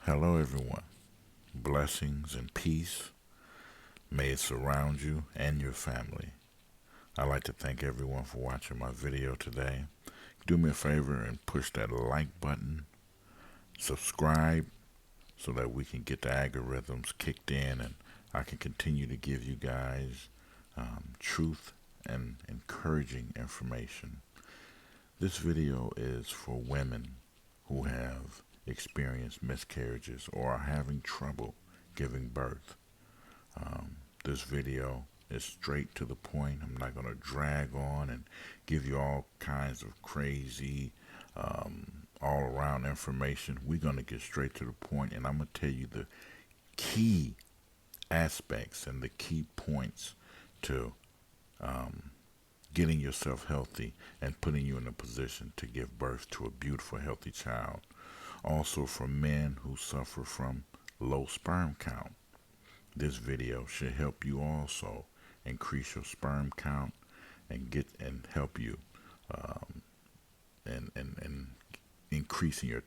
Hello, everyone. Blessings and peace may it surround you and your family. I'd like to thank everyone for watching my video today. Do me a favor and push that like button, subscribe so that we can get the algorithms kicked in and I can continue to give you guys truth and encouraging information. This video is for women who have experienced miscarriages or are having trouble giving birth. This video is straight to the point. I'm not going to drag on and give you all kinds of crazy, all around information. We're going to get straight to the point, and I'm going to tell you the key aspects and the key points to getting yourself healthy and putting you in a position to give birth to a beautiful, healthy child. Also, for men who suffer from low sperm count, this video should help you also increase your sperm count and help you and increasing your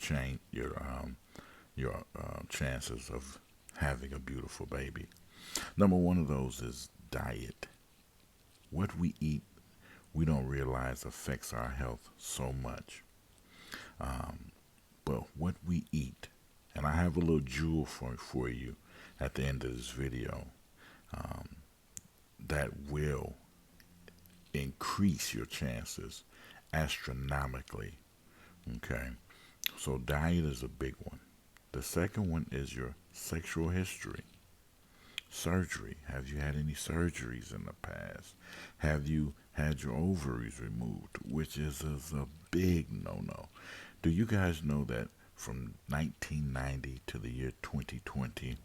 chances of having a beautiful baby. Number one of those is diet. What we eat, we don't realize affects our health so much. But what we eat, and I have a little jewel for you at the end of this video that will increase your chances astronomically. Okay, so diet is a big one. The second one is your sexual history. Surgery. Have you had any surgeries in the past? Have you had your ovaries removed, which is a big no-no. Do you guys know that from 1990 to the year 2020,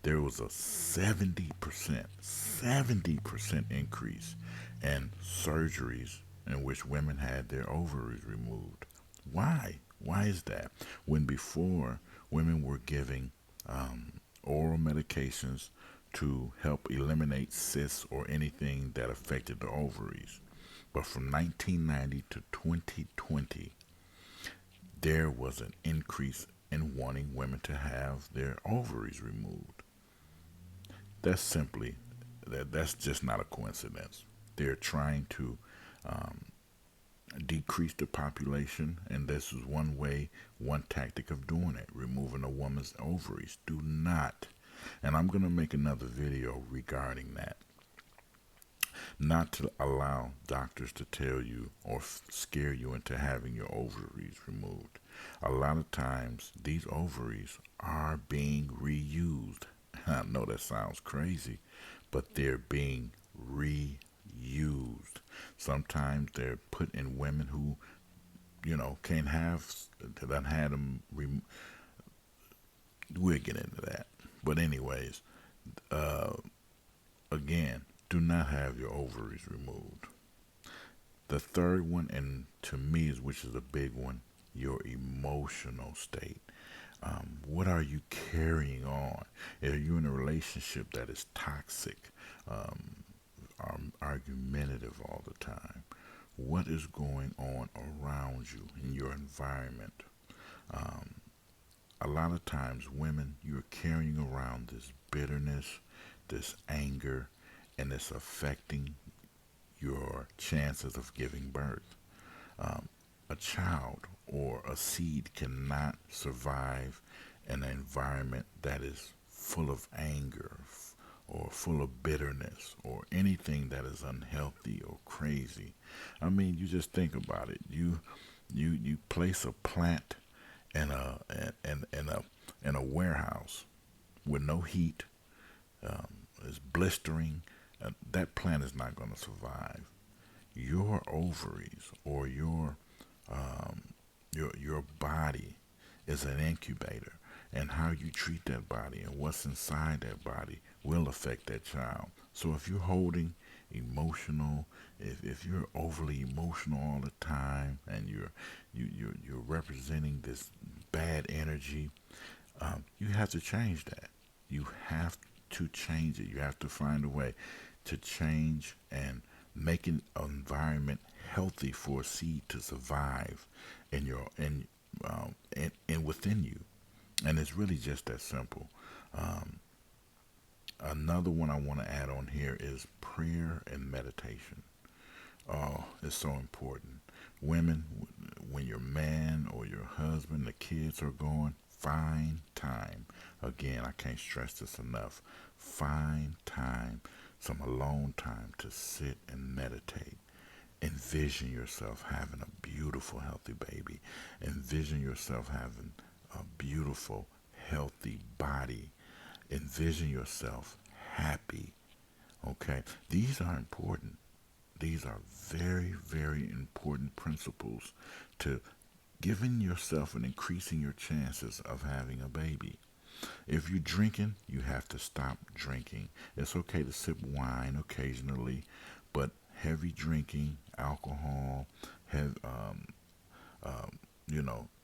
there was a 70% increase in surgeries in which women had their ovaries removed? Why? Why is that? When before women were giving oral medications to help eliminate cysts or anything that affected the ovaries. But from 1990 to 2020, there was an increase in wanting women to have their ovaries removed. That's simply, that's just not a coincidence. They're trying to um, decrease the population, and this is one way, one tactic of doing it, removing a woman's ovaries. Do not, and I'm going to make another video regarding that, not to allow doctors to tell you or scare you into having your ovaries removed. A lot of times, these ovaries are being reused. I know that sounds crazy, but they're being reused. Sometimes they're put in women who, can't have, that had them. We'll get into that. But anyways, uh, again, do not have your ovaries removed. The third one, and to me, which is a big one, your emotional state. What are you carrying on? Are you in a relationship that is toxic, argumentative all the time? What is going on around you in your environment? Um, a lot of times, women, you're carrying around this bitterness, this anger, and it's affecting your chances of giving birth. Um, a child or a seed cannot survive in an environment that is full of anger or full of bitterness or anything that is unhealthy or crazy. I mean, you just think about it. You place a plant in a warehouse with no heat. It's blistering. That plant is not going to survive. Your ovaries or your body is an incubator, and how you treat that body and what's inside that body will affect that child. So if you're holding emotional, if you're overly emotional all the time, and you're representing this bad energy, you have to change that. You have to change it. You have to find a way to change and make an environment healthy for a seed to survive in your in and within you. And it's really just that simple. Um, Another one I want to add on here is prayer and meditation. Oh, it's so important. Women, when your man or your husband, the kids are gone, find time. Again, I can't stress this enough. Find time, some alone time to sit and meditate. Envision yourself having a beautiful, healthy baby. Envision yourself having a beautiful, healthy body. Envision yourself happy. Okay? These are important. These are very, very important principles to giving yourself and increasing your chances of having a baby. If you're drinking, you have to stop drinking. It's okay to sip wine occasionally, but heavy drinking, alcohol, have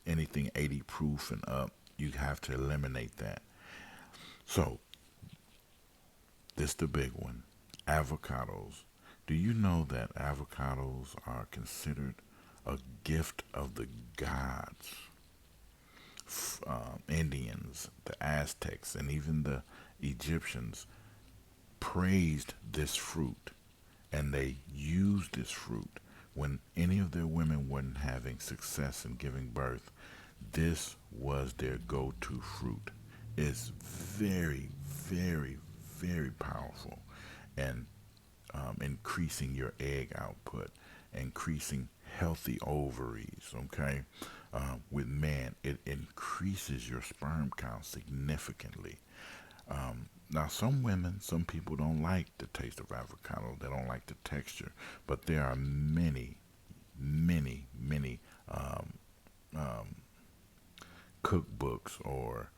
anything 80 proof and up, you have to eliminate that. So, this the big one. Avocados. Do you know that avocados are considered a gift of the gods? Indians, the Aztecs, and even the Egyptians praised this fruit, and they used this fruit when any of their women weren't having success in giving birth. This was their go-to fruit. It's very, very, very powerful, and increasing your egg output, increasing healthy ovaries. Okay, with men, it increases your sperm count significantly. Now, some women, some people don't like the taste of avocado. They don't like the texture, but there are many, many, many um, cookbooks or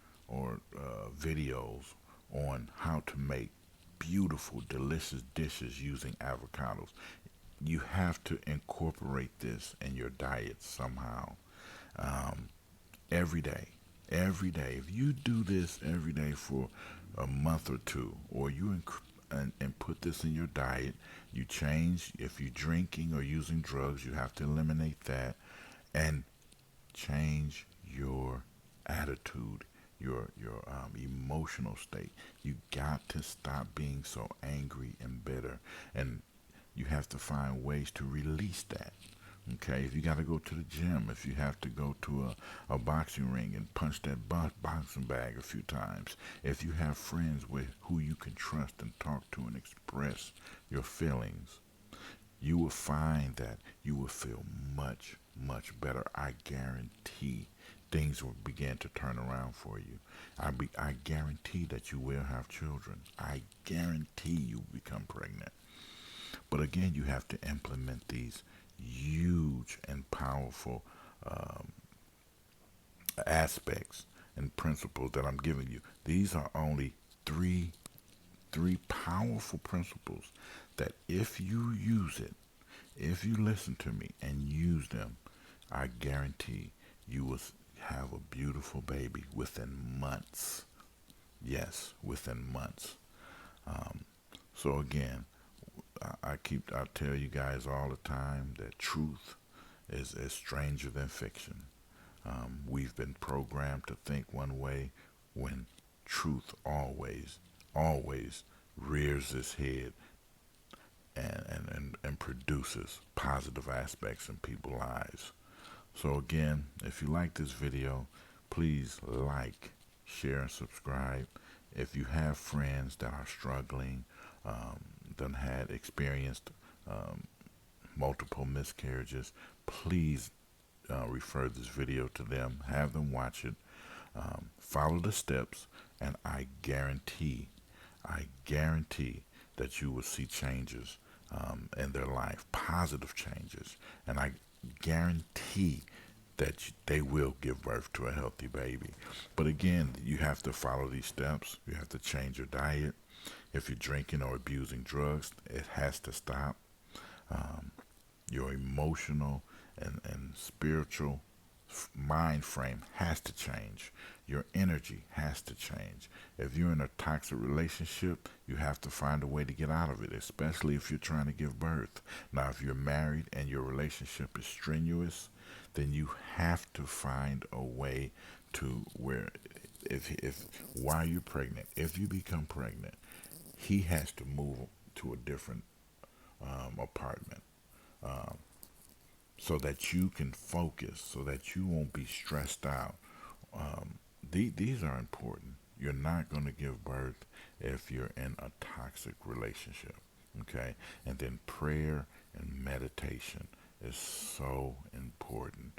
videos on how to make beautiful, delicious dishes using avocados. You have to incorporate this in your diet somehow. Um, every day. Every day. If you do this every day for a month or two, or and put this in your diet, you change. If you're drinking or using drugs, you have to eliminate that and change your attitude, your emotional state. You got to stop being so angry and bitter, and you have to find ways to release that. Okay, if you got to go to the gym, if you have to go to a boxing ring and punch that boxing bag a few times, if you have friends with who you can trust and talk to and express your feelings, you will find that you will feel much, much better. I guarantee things will begin to turn around for you. I guarantee that you will have children. I guarantee you become pregnant. But again, you have to implement these huge and powerful um, aspects and principles that I'm giving you. These are only three three powerful principles that if you use it, if you listen to me and use them, I guarantee you will have a beautiful baby within months. Yes, within months. Um, so again, I tell you guys all the time that truth is stranger than fiction. We've been programmed to think one way when truth always rears its head and produces positive aspects in people's lives. So again, if you like this video, please like, share, and subscribe. If you have friends that are struggling, that had experienced um, multiple miscarriages, please refer this video to them. Have them watch it. Follow the steps, and I guarantee that you will see changes in their life, positive changes, and I guarantee that they will give birth to a healthy baby. But again, you have to follow these steps. You have to change your diet. If you're drinking or abusing drugs, it has to stop. Um, your emotional and spiritual mind frame has to change. Your energy has to change. If you're in a toxic relationship, you have to find a way to get out of it, especially if you're trying to give birth. Now, if you're married and your relationship is strenuous, then you have to find a way to where if while you're pregnant, if you become pregnant, he has to move to a different apartment, um, so that you can focus, so that you won't be stressed out. These are important. You're not going to give birth if you're in a toxic relationship. Okay? And then prayer and meditation is so important.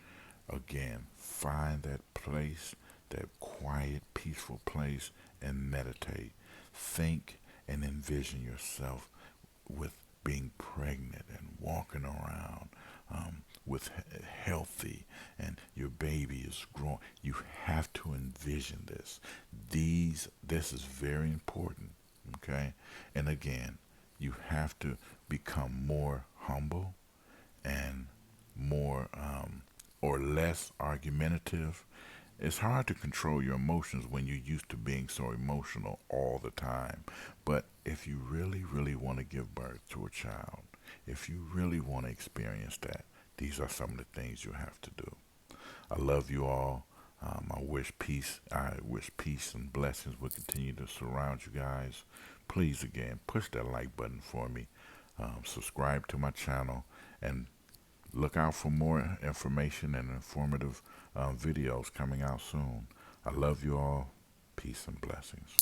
Again, find that place, that quiet, peaceful place, and meditate. Think and envision yourself with being pregnant and walking around, with healthy, and your baby is growing. You have to envision this. This is very important. Okay, and again, you have to become more humble and more or less argumentative. It's hard to control your emotions when you're used to being so emotional all the time. But if you really, really want to give birth to a child, if you really want to experience that, these are some of the things you have to do. I love you all. I wish peace. I wish peace and blessings will continue to surround you guys. Please, again, push that like button for me. Subscribe to my channel and look out for more information and informative videos coming out soon. I love you all. Peace and blessings.